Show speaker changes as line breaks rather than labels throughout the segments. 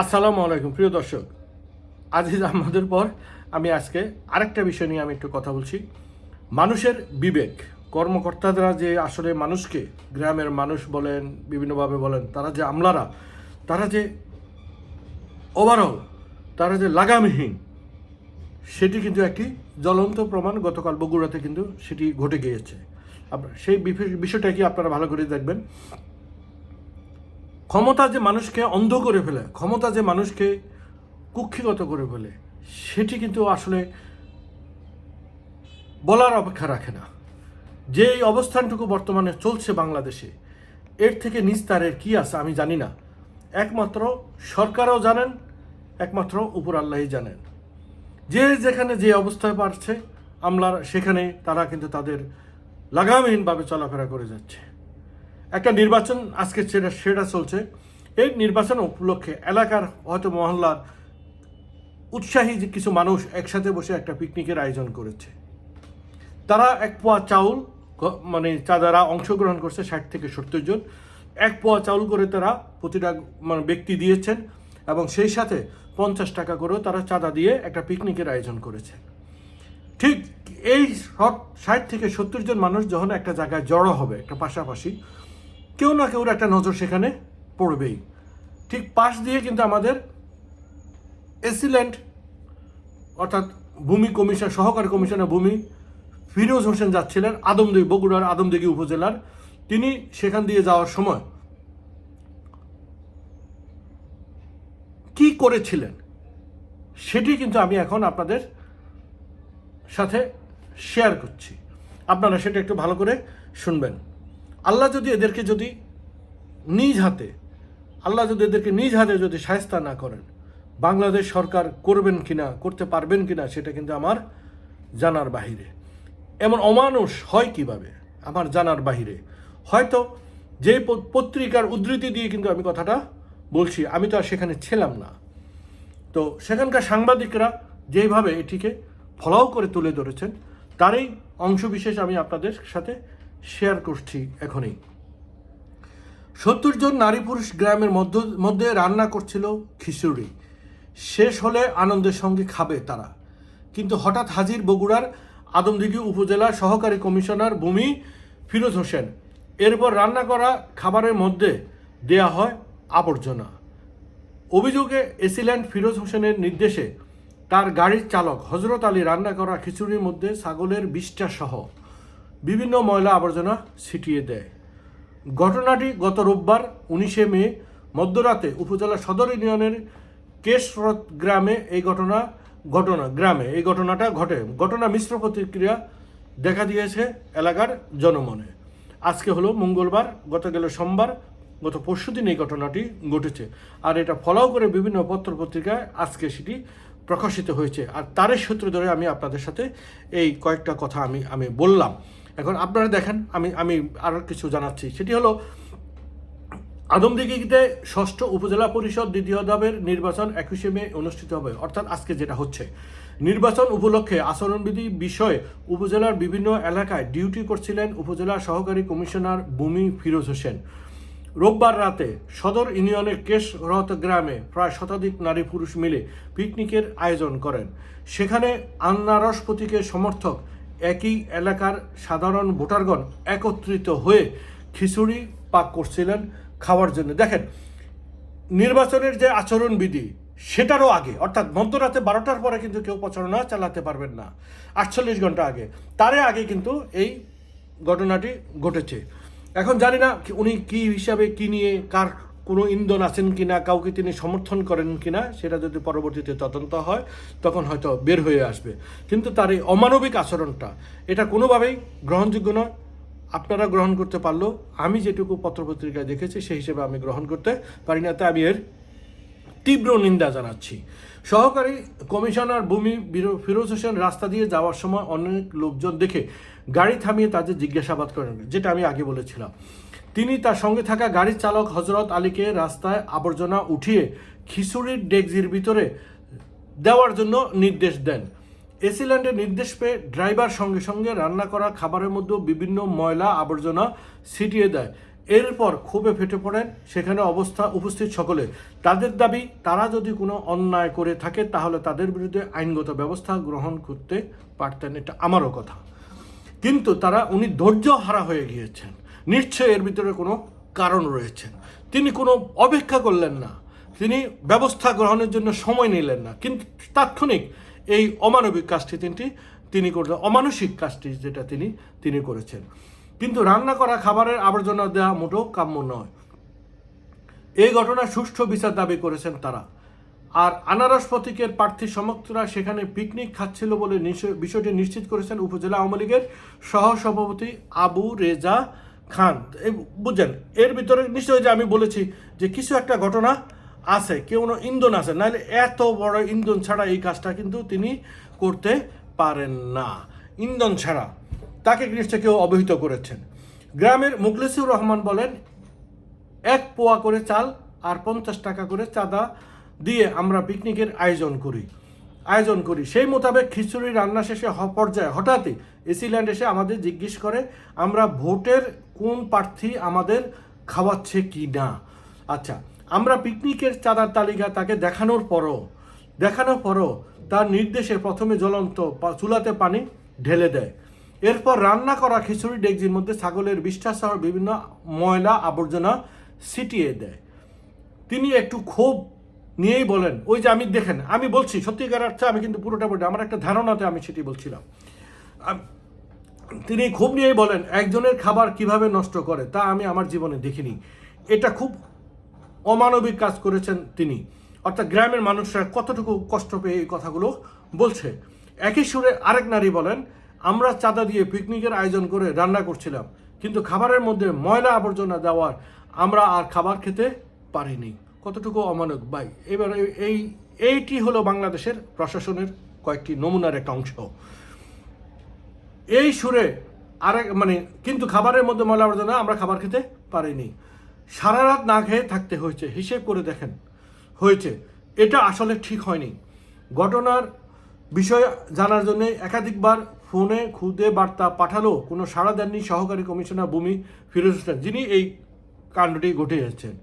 আসসালামু আলাইকুম প্রিয় দর্শক, আজিজ আহমদের পর আমি আজকে আরেকটা বিষয় নিয়ে আমি একটু কথা বলছি। মানুষের বিবেক, কর্মকর্তারা যে আসলে মানুষকে, গ্রামের মানুষ বলেন, বিভিন্নভাবে বলেন, তারা যে আমলারা, তারা যে ওভারঅল, তারা যে লাগামহীন, সেটি কিন্তু একটি জ্বলন্ত প্রমাণ। গতকাল বগুড়াতে কিন্তু সেটি ঘটে গিয়েছে। সেই বিষয়টা কি আপনারা ভালো করে দেখবেন। ক্ষমতা যে মানুষকে অন্ধ করে ফেলে, ক্ষমতা যে মানুষকে কুক্ষিগত করে ফেলে, সেটি কিন্তু আসলে বলার অপেক্ষা রাখে না। যে এই অবস্থানটুকু বর্তমানে চলছে বাংলাদেশে, এর থেকে নিস্তারের কি আছে আমি জানি না। একমাত্র সরকারও জানেন, একমাত্র উপর আল্লাহই জানেন। যে যেখানে যে অবস্থায় পারছে আমলার, সেখানে তারা কিন্তু তাদের লাগামহীনভাবে চলাফেরা করে যাচ্ছে। একটা নির্বাচন আজকে সেটা চলছে। এই নির্বাচন উপলক্ষে এলাকার হয়তো মহল্লার উৎসাহী যে কিছু মানুষ একসাথে বসে একটা পিকনিকের আয়োজন করেছে। তারা 1 পোয়া চাউল, মানে যারা অংশগ্রহণ করছে 60 থেকে 70 জন, 1 পোয়া চাউল করে তারা প্রতিটা ব্যক্তি দিয়েছেন, এবং সেই সাথে 50 টাকা করেও তারা চাঁদা দিয়ে একটা পিকনিকের আয়োজন করেছেন। ঠিক এই 60 থেকে 70 জন মানুষ যখন একটা জায়গায় জড়ো হবে, একটা পাশাপাশি, কেউ না কেউ একটা নজর সেখানে পড়বেই। ঠিক পাশ দিয়ে কিন্তু আমাদের এসিল্যান্ড, অর্থাৎ ভূমি কমিশন, সহকারী কমিশনার ভূমি ফিরোজ হোসেন যাচ্ছিলেন আদমদিঘি, বগুড়ার আদমদিঘি উপজেলার। তিনি সেখান দিয়ে যাওয়ার সময় কি করেছিলেন সেটি কিন্তু আমি এখন আপনাদের সাথে শেয়ার করছি। আপনারা সেটা একটু ভালো করে শুনবেন। আল্লাহ যদি এদেরকে নিজ হাতে যদি শায়েস্তা না করেন, বাংলাদেশ সরকার করবেন কিনা, করতে পারবেন কিনা, সেটা কিন্তু আমার জানার বাহিরে। এমন অমানুষ হয় কিভাবে আমার জানার বাহিরে। হয়তো যে পত্রিকার উদ্ধৃতি দিয়ে কিন্তু আমি কথাটা বলছি, আমি তো আর সেখানে ছিলাম না। তো সেখানকার সাংবাদিকরা যেভাবে এটিকে ফলাও করে তুলে ধরেছেন, তারই অংশবিশেষ আমি আপনাদের সাথে শেয়ার করছি এখনই। 70 জন নারী পুরুষ গ্রামের মধ্যে রান্না করছিল খিচুড়ি। শেষ হলে আনন্দের সঙ্গে খাবে তারা, কিন্তু হঠাৎ হাজির বগুড়ার আদমদিঘি উপজেলার সহকারী কমিশনার ভূমি ফিরোজ হোসেন। এরপর রান্না করা খাবারের মধ্যে দেয়া হয় আবর্জনা। অভিযোগে এসিল্যান্ড ফিরোজ হোসেনের নির্দেশে তার গাড়ির চালক হজরত আলী রান্না করা খিচুড়ির মধ্যে ছাগলের বিষ্ঠা সহ বিভিন্ন ময়লা আবর্জনা ছিটিয়ে দেয়। ঘটনাটি গত রোববার 19 মে মধ্যরাতে উপজেলা সদর ইউনিয়নের কেশরত গ্রামে এই ঘটনাটা ঘটে। ঘটনা মিশ্র প্রতিক্রিয়া দেখা দিয়েছে এলাকার জনমনে। আজকে হলো মঙ্গলবার, গত সোমবার, গত পরশুদিন এই ঘটনাটি ঘটেছে। আর এটা ফলাও করে বিভিন্ন পত্রপত্রিকায় আজকে সেটি প্রকাশিত হয়েছে। আর তারই সূত্র ধরে আমি আপনাদের সাথে এই কয়েকটা কথা আমি বললাম। এখন আপনারা দেখেন, আমি আরও কিছু জানাচ্ছি। সেটি হলো, আদমদিঘিতে 6ষ্ঠ উপজেলা পরিষদ 2য় ধাপের নির্বাচন 21 মে অনুষ্ঠিত হবে, অর্থাৎ আজকে যেটা হচ্ছে। নির্বাচন উপলক্ষে আচরণবিধি বিষয়ে উপজেলার বিভিন্ন এলাকায় ডিউটি করছিলেন উপজেলা সহকারী কমিশনার ভূমি ফিরোজ হোসেন। রোববার রাতে সদর ইউনিয়নের কেশরত গ্রামে প্রায় শতাধিক নারী পুরুষ মিলে পিকনিকের আয়োজন করেন। সেখানে আনারস প্রতীকের সমর্থক একই এলাকার সাধারণ ভোটারগণ একত্রিত হয়ে খিচুড়ি পাক করছিলেন খাওয়ার জন্য। দেখেন, নির্বাচনের যে আচরণবিধি, সেটারও আগে, অর্থাৎ মধ্যরাতে 12টার পরে কিন্তু কেউ প্রচারণা চালাতে পারবেন না, 48 ঘন্টা আগে, তারে আগে কিন্তু এই ঘটনাটি ঘটেছে। এখন জানি না উনি কি হিসাবে, কি নিয়ে, কার কোনো ইন্ধন আছেন কিনা, কাউকে তিনি সমর্থন করেন কিনা, সেটা যদি পরবর্তীতে তদন্ত হয় তখন হয়তো বের হয়ে আসবে। কিন্তু তার এই অমানবিক আচরণটা, এটা কোনোভাবেই গ্রহণযোগ্য নয়। আপনারা গ্রহণ করতে পারলেও আমি যেটুকু পত্রপত্রিকায় দেখেছি সেই হিসেবে আমি গ্রহণ করতে পারি না, তাই আমি এর তীব্র নিন্দা জানাচ্ছি। সহকারী কমিশনার ভূমি ফিরোজ হোসেন রাস্তা দিয়ে যাওয়ার সময় অনেক লোকজন দেখে গাড়ি থামিয়ে তাদের জিজ্ঞাসাবাদ করেন, যেটা আমি আগে বলেছিলাম। তিনি তার সঙ্গে থাকা গাড়ির চালক হজরত আলীকে রাস্তায় আবর্জনা উঠিয়ে খিচুড়ির ডেকজির ভিতরে দেওয়ার জন্য নির্দেশ দেন। এসিল্যান্ডের নির্দেশ পেয়ে ড্রাইভার সঙ্গে সঙ্গে রান্না করা খাবারের মধ্যে বিভিন্ন ময়লা আবর্জনা ছিটিয়ে দেয়। এরপর ক্ষোভে ফেটে পড়েন সেখানে উপস্থিত সকলে। তাদের দাবি, তারা যদি কোনো অন্যায় করে থাকে তাহলে তাদের বিরুদ্ধে আইনগত ব্যবস্থা গ্রহণ করতে পারতেন, এটা আমারও কথা। কিন্তু উনি ধৈর্য হারা হয়ে গিয়েছেন। নিশ্চয়ই এর ভিতরে কোনো কারণ রয়েছে। তিনি কোনো অপেক্ষা করলেন না, তিনি ব্যবস্থা গ্রহণের জন্য সময় নিলেন না, কিন্তু তাৎক্ষণিক এই অমানবিক কাজটি তিনি করলেন, অমানসিক কাজটি যেটা তিনি করেছেন। কিন্তু রান্না করা খাবারের আবর্জনা দেওয়া মোটেও কাম্য নয়। এই ঘটনার সুষ্ঠু বিচার দাবি করেছেন তারা। আর আনারস প্রতীকের প্রার্থী সমর্থকরা সেখানে পিকনিক খাচ্ছিল বলে বিষয়টি নিশ্চিত করেছেন উপজেলা আওয়ামী লীগের সহসভাপতি আবু রেজা খান। বুঝছেন, এর ভিতরে নিশ্চয়ই যে আমি বলেছি যে কিছু একটা ঘটনা আছে, কেউ ইন্ধন আছে, নাহলে এত বড় ইন্ধন ছাড়া এই কাজটা কিন্তু তিনি করতে পারেন না। ইন্ধন ছাড়া তাকে নিশ্চয় কেউ অবহিত করেছেন। গ্রামের মুখলিসুর রহমান বলেন, 1 পোয়া করে চাল আর 50 টাকা করে চাঁদা দিয়ে আমরা পিকনিকের আয়োজন করি। সেই মোতাবেক খিচুড়ি রান্না শেষে পর্যায়ে হঠাৎই এসিল্যান্ড এসে আমাদের জিজ্ঞেস করে আমরা ভোটের কোন প্রার্থী আমাদের খাওয়াচ্ছে কি না। আচ্ছা, আমরা পিকনিকের চাঁদার তালিকা তাকে দেখানোর পরও তার নির্দেশে প্রথমে জ্বলন্ত চুলাতে পানি ঢেলে দেয়। এরপর রান্না করা খিচুড়ি ডেকজির মধ্যে ছাগলের বিষ্ঠা সহ বিভিন্ন ময়লা আবর্জনা ছিটিয়ে দেয়। তিনি একটু ক্ষোভ নিয়েই বলেন, ওই যে আমি বলছি সত্যিকার অর্থে আমি কিন্তু পুরোটা বলি, আমার একটা ধারণাতে আমি সেটি বলছিলাম। তিনি ক্ষোভ নিয়েই বলেন, একজনের খাবার কিভাবে নষ্ট করে তা আমি আমার জীবনে দেখিনি। এটা খুব অমানবিক কাজ করেছেন তিনি। অর্থাৎ গ্রামের মানুষরা কতটুকু কষ্ট পেয়ে এই কথাগুলো বলছে। একই সুরে আরেক নারী বলেন, আমরা চাঁদা দিয়ে পিকনিকের আয়োজন করে রান্না করছিলাম, কিন্তু খাবারের মধ্যে ময়লা আবর্জনা দেওয়ার আমরা আর খাবার খেতে পারিনি। কতটুকু অমানবিক ভাই। এবার এইটি হলো বাংলাদেশের প্রশাসনের কয়েকটি নমুনার একটা অংশ। এই সুরে কিন্তু খাবারের মধ্যে ময়লা আবর্জনা আমরা খাবার খেতে পারিনি, সারা রাত না খেয়ে থাকতে হয়েছে, হিসেব করে দেখেন হয়েছে। এটা আসলে ঠিক হয়নি। ঘটনার বিষয় জানার জন্য একাধিকবার ফোনে খুদে বার্তা পাঠালেও কোনো সাড়া দেননি সহকারী কমিশনার ভূমি ফিরোজ হোসেন, যিনি এই কাণ্ডটি ঘটিয়েছেন।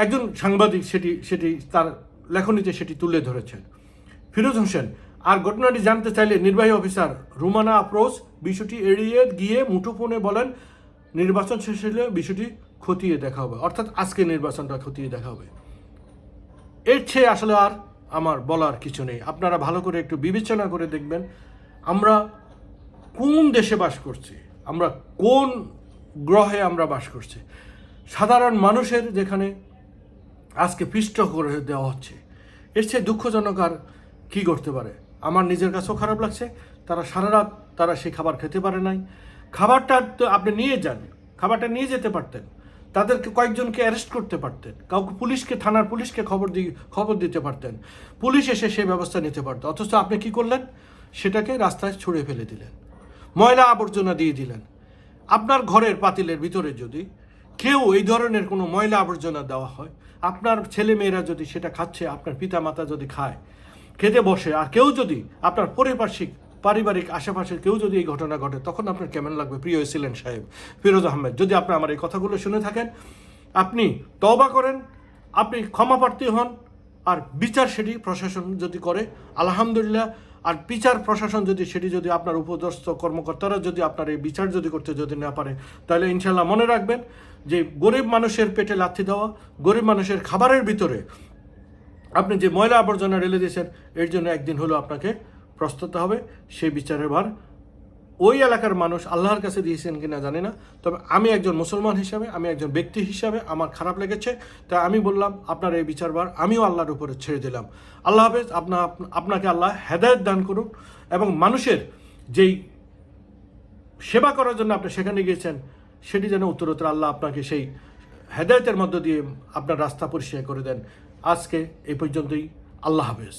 একজন সাংবাদিক সেটি তার লেখনীতে সেটি তুলে ধরেছেন ফিরোজ হোসেন। আর ঘটনাটি জানতে চাইলে নির্বাহী অফিসার রুমানা আফরোজ বিষয়টি এড়িয়ে গিয়ে মুঠোফোনে বলেন, নির্বাচন শেষ হলে বিষয়টি খতিয়ে দেখা হবে, অর্থাৎ আজকে নির্বাচনটা খতিয়ে দেখা হবে। এর চেয়ে আসলে আর আমার বলার কিছু নেই। আপনারা ভালো করে একটু বিবেচনা করে দেখবেন, আমরা কোন দেশে বাস করছি, আমরা কোন গ্রহে আমরা বাস করছি। সাধারণ মানুষের যেখানে আজকে পৃষ্ঠ করে দেওয়া হচ্ছে, এর চেয়ে দুঃখজনক আর কী করতে পারে। আমার নিজের কাছেও খারাপ লাগছে। তারা সারা রাত সেই খাবার খেতে পারে নাই। খাবারটা তো আপনি নিয়ে যান, খাবারটা নিয়ে যেতে পারতেন, তাদেরকে কয়েকজনকে অ্যারেস্ট করতে পারতেন, কাউকে থানার পুলিশকে খবর দিতে পারতেন, পুলিশ এসে সেই ব্যবস্থা নিতে পারত। অথচ আপনি কি করলেন, সেটাকে রাস্তায় ছুঁড়ে ফেলে দিলেন, ময়লা আবর্জনা দিয়ে দিলেন। আপনার ঘরের পাতিলের ভিতরে যদি কেউ এই ধরনের কোনো ময়লা আবর্জনা দেওয়া হয়, আপনার ছেলে মেয়েরা যদি সেটা খাচ্ছে, আপনার পিতা মাতা যদি খেতে বসে, আর কেউ যদি আপনার পারিবারিক আশেপাশের কেউ যদি এই ঘটনা ঘটে, তখন আপনার কেমন লাগবে? প্রিয় এসিল্যান্ড সাহেব ফিরোজ আহমেদ, যদি আপনি আমার এই কথাগুলো শুনে থাকেন, আপনি তওবা করেন, আপনি ক্ষমাপ্রার্থী হন, আর বিচার সেটি প্রশাসন যদি করে আলহামদুলিল্লাহ। আর বিচার প্রশাসন যদি আপনার উপদস্থ কর্মকর্তারা যদি আপনার এই বিচার করতে না পারে, তাহলে ইনশাল্লাহ মনে রাখবেন যে গরিব মানুষের পেটে লাথি দেওয়া, গরিব মানুষের খাবারের ভিতরে আপনি যে ময়লা আবর্জনা ঢেলে দিয়েছেন, এর জন্য একদিন হলো আপনাকে প্রস্তুত হবে। সেই বিচারের ভার ওই এলাকার মানুষ আল্লাহর কাছে দিয়েছেন কিনা জানি না, তবে আমি একজন মুসলমান হিসাবে, আমি একজন ব্যক্তি হিসাবে আমার খারাপ লেগেছে, তাই আমি বললাম আপনার এই বিচারভার আমিও আল্লাহর উপরে ছেড়ে দিলাম। আল্লাহ হাফেজ। আপনাকে আল্লাহ হেদায়েত দান করুন, এবং মানুষের যেই সেবা করার জন্য আপনি সেখানে গিয়েছেন, সেটি যেন উত্তরোত্তর আল্লাহ আপনাকে সেই হেদায়েতের মধ্য দিয়ে আপনার রাস্তা পরিষ্কার করে দেন। আজকে এই পর্যন্তই। আল্লাহ হাফেজ।